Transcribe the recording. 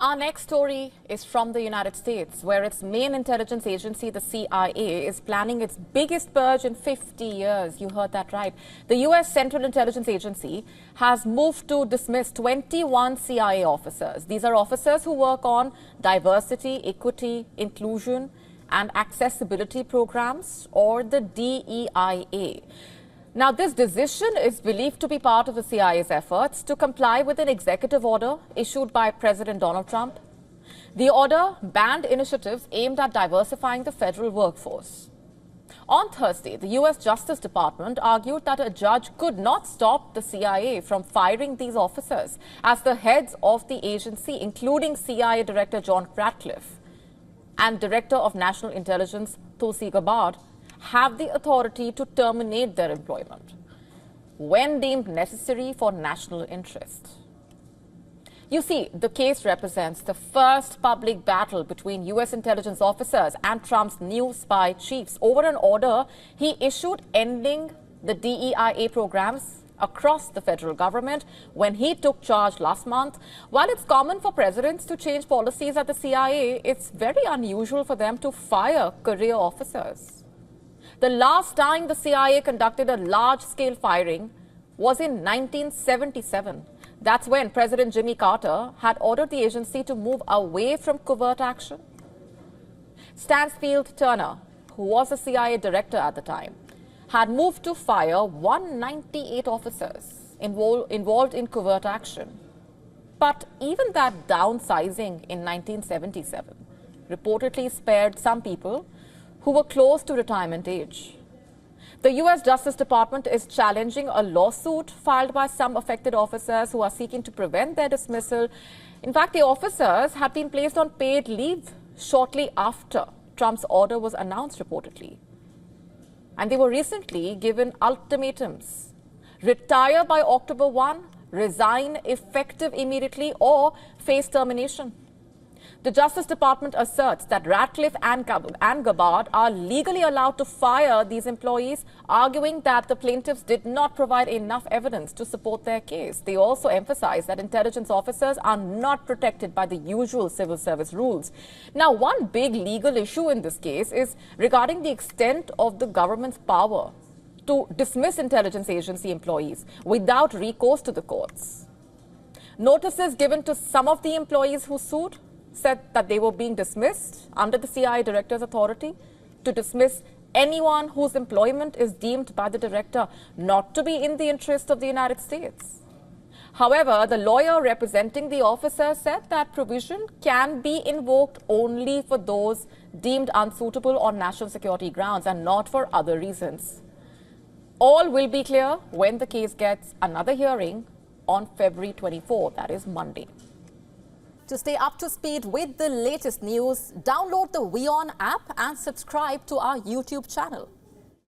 Our next story is from the United States, where its main intelligence agency, the CIA, is planning its biggest purge in 50 years. You heard that right. The U.S. Central Intelligence Agency has moved to dismiss 21 CIA officers. These are officers who work on diversity, equity, inclusion, and accessibility programs, or the DEIA. Now, this decision is believed to be part of the CIA's efforts to comply with an executive order issued by President Donald Trump. The order banned initiatives aimed at diversifying the federal workforce. On Thursday, the U.S. Justice Department argued that a judge could not stop the CIA from firing these officers, as the heads of the agency, including CIA Director John Ratcliffe and Director of National Intelligence Tulsi Gabbard, have the authority to terminate their employment when deemed necessary for national interest. You see, the case represents the first public battle between U.S. intelligence officers and Trump's new spy chiefs over an order he issued ending the DEIA programs across the federal government when he took charge last month. While it's common for presidents to change policies at the CIA, it's very unusual for them to fire career officers. The last time the CIA conducted a large-scale firing was in 1977. That's when President Jimmy Carter had ordered the agency to move away from covert action. Stansfield Turner, who was a CIA director at the time, had moved to fire 198 officers involved in covert action. But even that downsizing in 1977 reportedly spared some people who were close to retirement age. The U.S. Justice Department is challenging a lawsuit filed by some affected officers who are seeking to prevent their dismissal. In fact, the officers had been placed on paid leave shortly after Trump's order was announced, reportedly. And they were recently given ultimatums: retire by October 1, resign effective immediately, or face termination. The Justice Department asserts that Ratcliffe and Gabbard are legally allowed to fire these employees, arguing that the plaintiffs did not provide enough evidence to support their case. They also emphasize that intelligence officers are not protected by the usual civil service rules. Now, one big legal issue in this case is regarding the extent of the government's power to dismiss intelligence agency employees without recourse to the courts. Notices given to some of the employees who sued said that they were being dismissed under the CIA director's authority to dismiss anyone whose employment is deemed by the director not to be in the interest of the United States. However, the lawyer representing the officer said that provision can be invoked only for those deemed unsuitable on national security grounds and not for other reasons. All will be clear when the case gets another hearing on February 24, that is Monday. To stay up to speed with the latest news, download the WION app and subscribe to our YouTube channel.